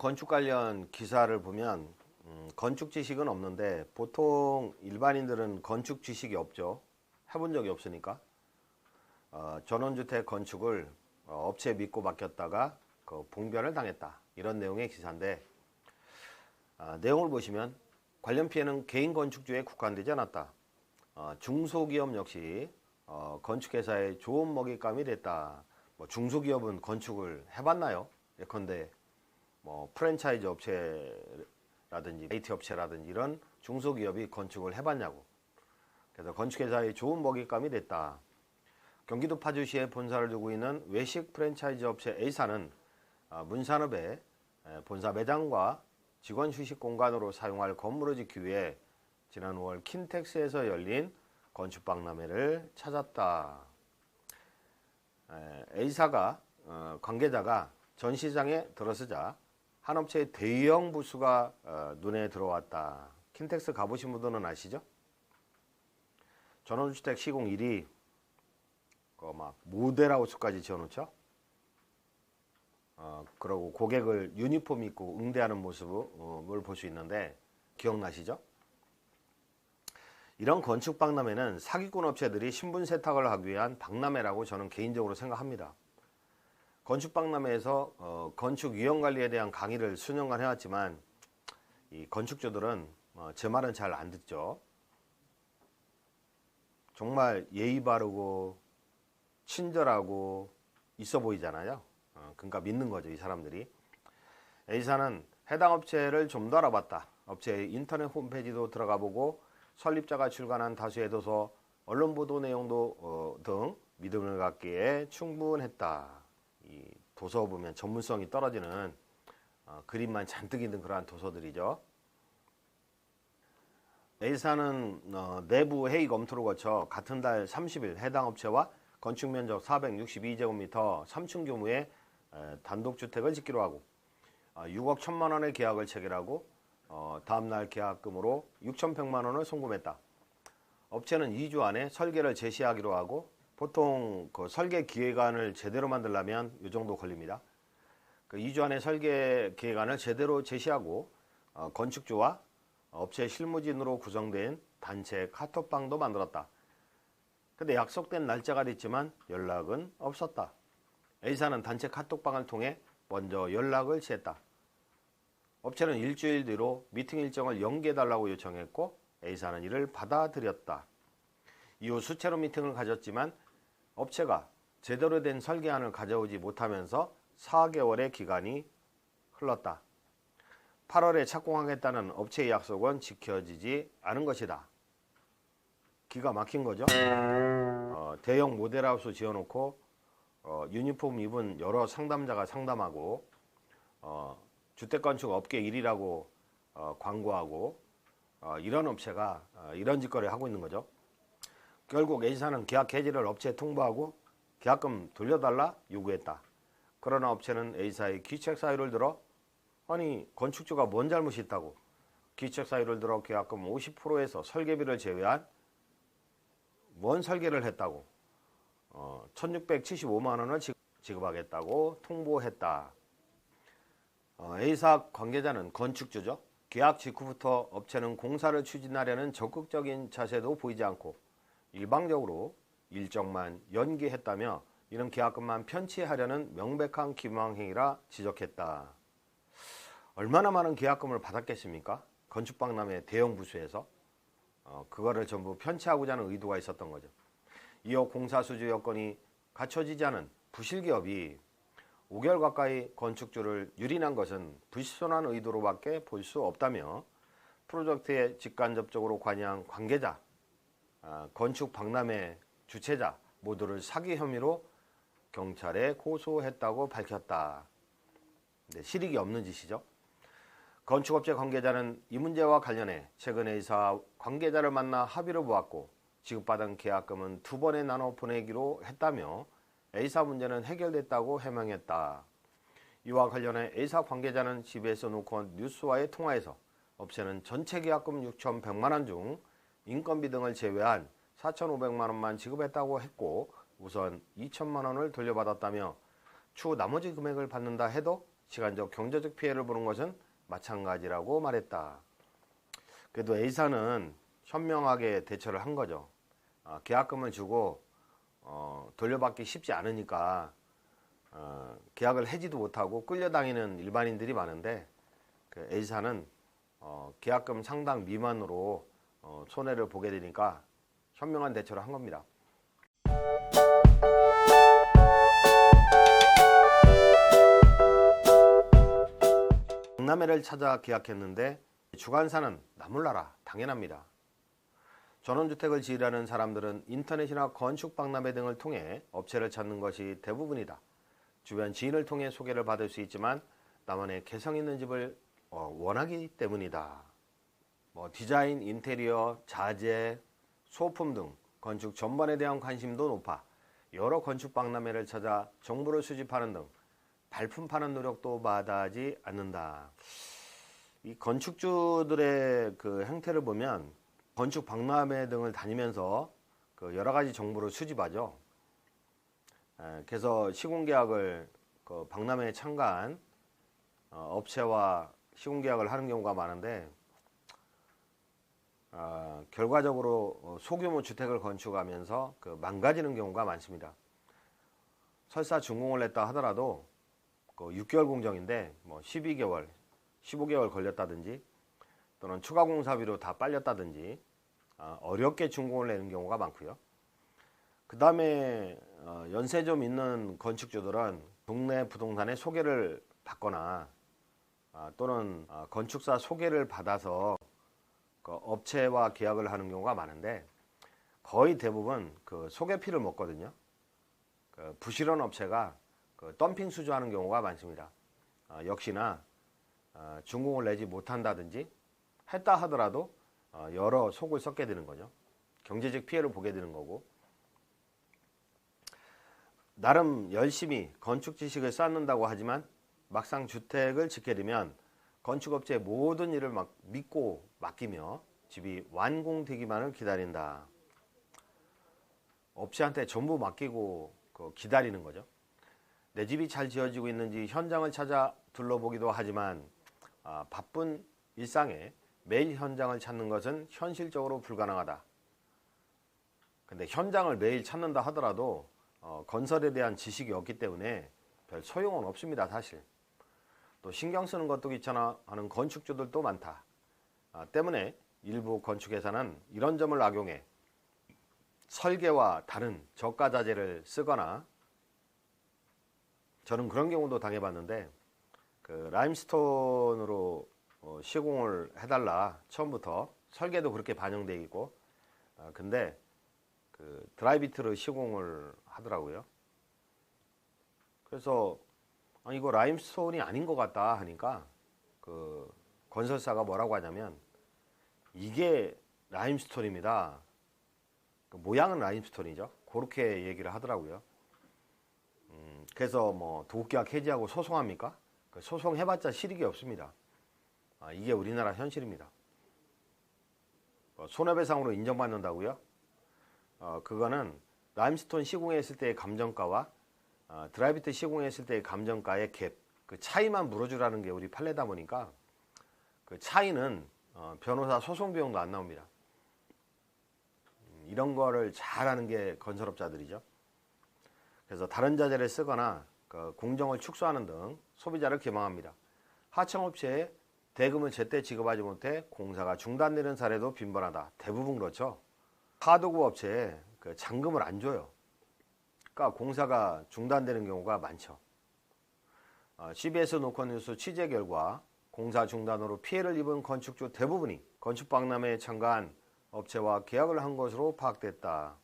건축 관련 기사를 보면 건축 지식은 없는데 보통 일반인들은 건축 지식이 없죠. 해본 적이 없으니까. 전원주택 건축을 업체 믿고 맡겼다가 그 봉변을 당했다. 이런 내용의 기사인데 내용을 보시면 관련 피해는 개인 건축주에 국한되지 않았다. 중소기업 역시 건축회사의 좋은 먹잇감이 됐다. 중소기업은 건축을 해봤나요? 예컨대 프랜차이즈 업체라든지 IT 업체라든지 이런 중소기업이 건축을 해봤냐고. 그래서 건축회사의 좋은 먹잇감이 됐다. 경기도 파주시에 본사를 두고 있는 외식 프랜차이즈 업체 A사는 문산읍에 본사 매장과 직원 휴식 공간으로 사용할 건물을 짓기 위해 지난 5월 킨텍스에서 열린 건축박람회를 찾았다. A사가 관계자가 전시장에 들어서자 한 업체의 대형 부스가 눈에 들어왔다. 킨텍스 가보신 분들은 아시죠? 전원주택 시공 1위 막 모델하우스까지 지어놓죠. 그리고 고객을 유니폼 입고 응대하는 모습을 볼 수 있는데 기억나시죠? 이런 건축 박람회는 사기꾼 업체들이 신분 세탁을 하기 위한 박람회라고 저는 개인적으로 생각합니다. 건축 박람회에서 건축 위험 관리에 대한 강의를 수년간 해왔지만 이 건축주들은 제 말은 잘 안 듣죠. 정말 예의 바르고 친절하고 있어 보이잖아요. 그러니까 믿는 거죠, 이 사람들이. A사는 해당 업체를 좀 더 알아봤다. 업체의 인터넷 홈페이지도 들어가 보고 설립자가 출간한 다수의 도서, 언론 보도 내용도 등 믿음을 갖기에 충분했다. 이 도서 보면 전문성이 떨어지는 그림만 잔뜩 있는 그러한 도서들이죠. A사는 내부 회의 검토를 거쳐 같은 달 30일 해당 업체와 건축면적 462제곱미터 3층 규모의 단독주택을 짓기로 하고 6억 1천만 원의 계약을 체결하고 다음날 계약금으로 6,100만 원을 송금했다. 업체는 2주 안에 설계를 제시하기로 하고 보통 그 설계 기획안을 제대로 만들려면 이 정도 걸립니다. 그 2주 안에 설계 기획안을 제대로 제시하고 건축주와 업체 실무진으로 구성된 단체 카톡방도 만들었다. 근데 약속된 날짜가 됐지만 연락은 없었다. A사는 단체 카톡방을 통해 먼저 연락을 취했다. 업체는 일주일 뒤로 미팅 일정을 연기해달라고 요청했고 A사는 이를 받아들였다. 이후 수차로 미팅을 가졌지만 업체가 제대로 된 설계안을 가져오지 못하면서 4개월의 기간이 흘렀다. 8월에 착공하겠다는 업체의 약속은 지켜지지 않은 것이다. 기가 막힌 거죠. 대형 모델하우스 지어놓고 유니폼 입은 여러 상담자가 상담하고 주택건축 업계 1위라고 광고하고 이런 업체가 이런 짓거리를 하고 있는 거죠. 결국 A사는 계약 해지를 업체에 통보하고 계약금 돌려달라 요구했다. 그러나 업체는 A사의 귀책 사유를 들어 아니 건축주가 뭔 잘못이 있다고 귀책 사유를 들어 계약금 50%에서 설계비를 제외한 뭔 설계를 했다고 1,675만 원을 지급하겠다고 통보했다. A사 관계자는 건축주죠. 계약 직후부터 업체는 공사를 추진하려는 적극적인 자세도 보이지 않고 일방적으로 일정만 연기했다며 이는 계약금만 편취하려는 명백한 기망행위라 지적했다. 얼마나 많은 계약금을 받았겠습니까? 건축박람회 대형 부수에서 그거를 전부 편취하고자 하는 의도가 있었던 거죠. 이어 공사 수주 여건이 갖춰지지 않은 부실기업이 5개월 가까이 건축주를 유린한 것은 불순한 의도로밖에 볼 수 없다며 프로젝트에 직간접적으로 관여한 관계자, 건축 박람회 주최자 모두를 사기 혐의로 경찰에 고소했다고 밝혔다. 실익이 없는 짓이죠. 건축업체 관계자는 이 문제와 관련해 최근 A사 관계자를 만나 합의를 보았고 지급받은 계약금은 2번에 나눠 보내기로 했다며 A사 문제는 해결됐다고 해명했다. 이와 관련해 A사 관계자는 CBS 노컷 뉴스와의 통화에서 업체는 전체 계약금 6,100만 원 중 인건비 등을 제외한 4,500만 원만 지급했다고 했고 우선 2천만 원을 돌려받았다며 추후 나머지 금액을 받는다 해도 시간적 경제적 피해를 보는 것은 마찬가지라고 말했다. 그래도 A사는 현명하게 대처를 한 거죠. 계약금을 주고 돌려받기 쉽지 않으니까 계약을 해지도 못하고 끌려다니는 일반인들이 많은데 그 A사는 계약금 상당 미만으로 손해를 보게 되니까 현명한 대처를 한 겁니다. 박람회를 찾아 계약했는데 주관사는 나 몰라라 당연합니다. 전원주택을 지으려는 사람들은 인터넷이나 건축박람회 등을 통해 업체를 찾는 것이 대부분이다. 주변 지인을 통해 소개를 받을 수 있지만 나만의 개성 있는 집을 원하기 때문이다. 디자인, 인테리어, 자재, 소품 등 건축 전반에 대한 관심도 높아 여러 건축박람회를 찾아 정보를 수집하는 등 발품 파는 노력도 마다하지 않는다. 이 건축주들의 그 행태를 보면 건축 박람회 등을 다니면서 그 여러 가지 정보를 수집하죠. 그래서 시공계약을 그 박람회에 참가한 업체와 시공계약을 하는 경우가 많은데 결과적으로 소규모 주택을 건축하면서 그 망가지는 경우가 많습니다. 설사 준공을 했다 하더라도 그 6개월 공정인데 12개월, 15개월 걸렸다든지 또는 추가 공사비로 다 빨렸다든지 어렵게 준공을 내는 경우가 많고요. 그 다음에 연세 좀 있는 건축주들은 동네 부동산에 소개를 받거나 또는 건축사 소개를 받아서 그 업체와 계약을 하는 경우가 많은데 거의 대부분 그 소개피를 먹거든요. 그 부실한 업체가 그 덤핑 수주하는 경우가 많습니다. 역시나 준공을 내지 못한다든지 했다 하더라도 여러 속을 썩게 되는 거죠. 경제적 피해를 보게 되는 거고, 나름 열심히 건축 지식을 쌓는다고 하지만 막상 주택을 짓게 되면 건축업체의 모든 일을 막 믿고 맡기며 집이 완공되기만을 기다린다. 업체한테 전부 맡기고 기다리는 거죠. 내 집이 잘 지어지고 있는지 현장을 찾아 둘러보기도 하지만 바쁜 일상에 매일 현장을 찾는 것은 현실적으로 불가능하다. 근데 현장을 매일 찾는다 하더라도 건설에 대한 지식이 없기 때문에 별 소용은 없습니다, 사실. 또 신경 쓰는 것도 귀찮아 하는 건축주들도 많다. 때문에 일부 건축회사는 이런 점을 악용해 설계와 다른 저가 자재를 쓰거나, 저는 그런 경우도 당해봤는데 그 라임스톤으로 시공을 해달라 처음부터 처음부터 그렇게 반영되어 있고, 근데 그 드라이비트로 시공을 하더라고요. 그래서 이거 라임스톤이 아닌 것 같다 하니까 그 건설사가 뭐라고 하냐면 이게 라임스톤입니다. 그 모양은 라임스톤이죠. 그렇게 얘기를 하더라고요. 그래서 뭐 도급계약 해지하고 소송합니까? 그 소송해봤자 실익이 없습니다. 이게 우리나라 현실입니다. 손해배상으로 인정받는다고요? 그거는 라임스톤 시공했을 때의 감정가와 드라이비트 시공했을 때의 감정가의 갭, 그 차이만 물어주라는 게 우리 판례다 보니까 그 차이는 변호사 소송 비용도 안 나옵니다. 이런 거를 잘하는 게 건설업자들이죠. 그래서 다른 자재를 쓰거나 그 공정을 축소하는 등 소비자를 기망합니다. 하청업체에 대금을 제때 지급하지 못해 공사가 중단되는 사례도 빈번하다. 대부분 그렇죠. 하도급 업체에 그 잔금을 안 줘요. 그러니까 공사가 중단되는 경우가 많죠. CBS 노컷뉴스 취재 결과 공사 중단으로 피해를 입은 건축주 대부분이 건축박람회에 참가한 업체와 계약을 한 것으로 파악됐다.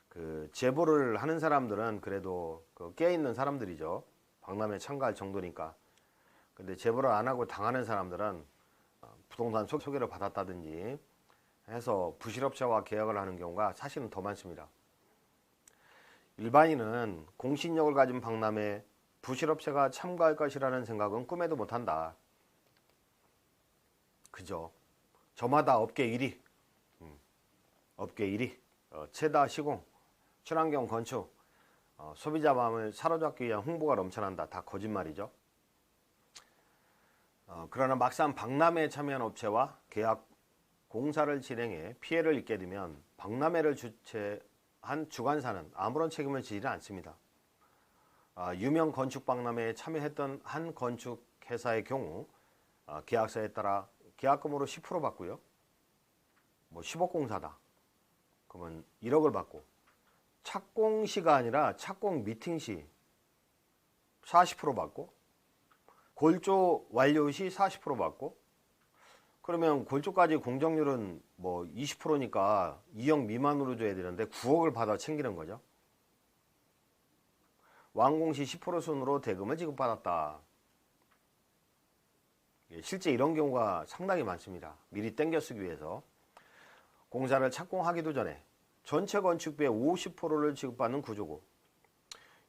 그 제보를 하는 사람들은 그래도 깨있는 사람들이죠. 박람회에 참가할 정도니까. 근데 제보를 안 하고 당하는 사람들은 부동산 소개를 받았다든지 해서 부실업체와 계약을 하는 경우가 사실은 더 많습니다. 일반인은 공신력을 가진 박람회에 부실업체가 참가할 것이라는 생각은 꿈에도 못한다. 그죠? 저마다 업계 1위, 업계 1위, 최다 시공, 친환경 건축, 소비자 마음을 사로잡기 위한 홍보가 넘쳐난다. 다 거짓말이죠. 그러나 막상 박람회에 참여한 업체와 계약 공사를 진행해 피해를 입게 되면 박람회를 주최한 주관사는 아무런 책임을 지지는 않습니다. 유명 건축 박람회에 참여했던 한 건축 회사의 경우 계약서에 따라 계약금으로 10% 받고요. 10억 공사다. 그러면 1억을 받고, 착공 시가 아니라 착공 미팅 시 40% 받고, 골조 완료 시 40% 받고, 그러면 골조까지 공정률은 20%니까 2억 미만으로 줘야 되는데 9억을 받아 챙기는 거죠. 완공 시 10% 순으로 대금을 지급받았다. 실제 이런 경우가 상당히 많습니다. 미리 땡겨 쓰기 위해서. 공사를 착공하기도 전에 전체 건축비의 50%를 지급받는 구조고,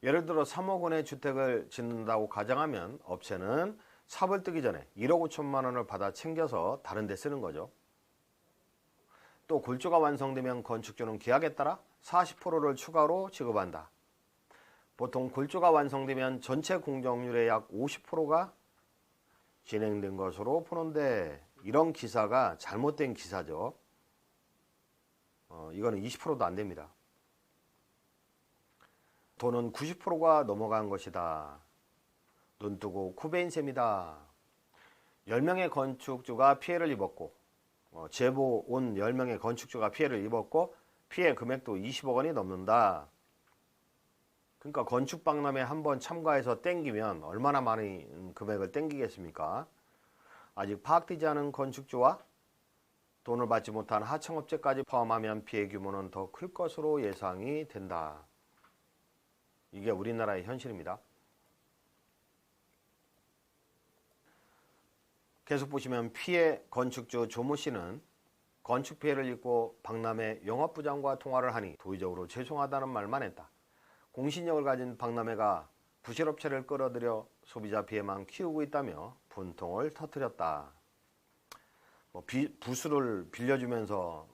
예를 들어 3억 원의 주택을 짓는다고 가정하면 업체는 삽을 뜨기 전에 1억 5천만 원을 받아 챙겨서 다른 데 쓰는 거죠. 또 골조가 완성되면 건축주는 계약에 따라 40%를 추가로 지급한다. 보통 골조가 완성되면 전체 공정률의 약 50%가 진행된 것으로 보는데, 이런 기사가 잘못된 기사죠. 이거는 20%도 안 됩니다. 돈은 90%가 넘어간 것이다. 눈뜨고 코베인 셈이다. 10명의 건축주가 피해를 입었고, 제보 온 10명의 건축주가 피해를 입었고, 피해 금액도 20억 원이 넘는다. 그러니까 건축 박람회 한번 참가해서 땡기면 얼마나 많은 금액을 땡기겠습니까? 아직 파악되지 않은 건축주와 돈을 받지 못한 하청업체까지 포함하면 피해 규모는 더 클 것으로 예상이 된다. 이게 우리나라의 현실입니다. 계속 보시면 피해 건축주 조모 씨는 건축 피해를 입고 박람회 영업부장과 통화를 하니 도의적으로 죄송하다는 말만 했다. 공신력을 가진 박람회가 부실업체를 끌어들여 소비자 피해만 키우고 있다며 분통을 터뜨렸다. 부수를 빌려주면서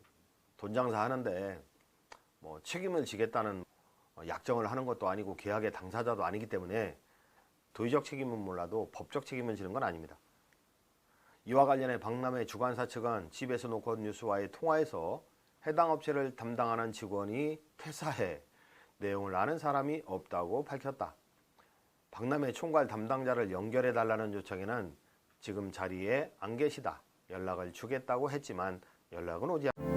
돈 장사하는데 책임을 지겠다는 약정을 하는 것도 아니고 계약의 당사자도 아니기 때문에 도의적 책임은 몰라도 법적 책임을 지는 건 아닙니다. 이와 관련해 박람회 주관사 측은 집에서 놓고 뉴스와의 통화에서 해당 업체를 담당하는 직원이 퇴사해 내용을 아는 사람이 없다고 밝혔다. 박람회 총괄 담당자를 연결해달라는 요청에는 지금 자리에 안 계시다. 연락을 주겠다고 했지만 연락은 오지 않았다.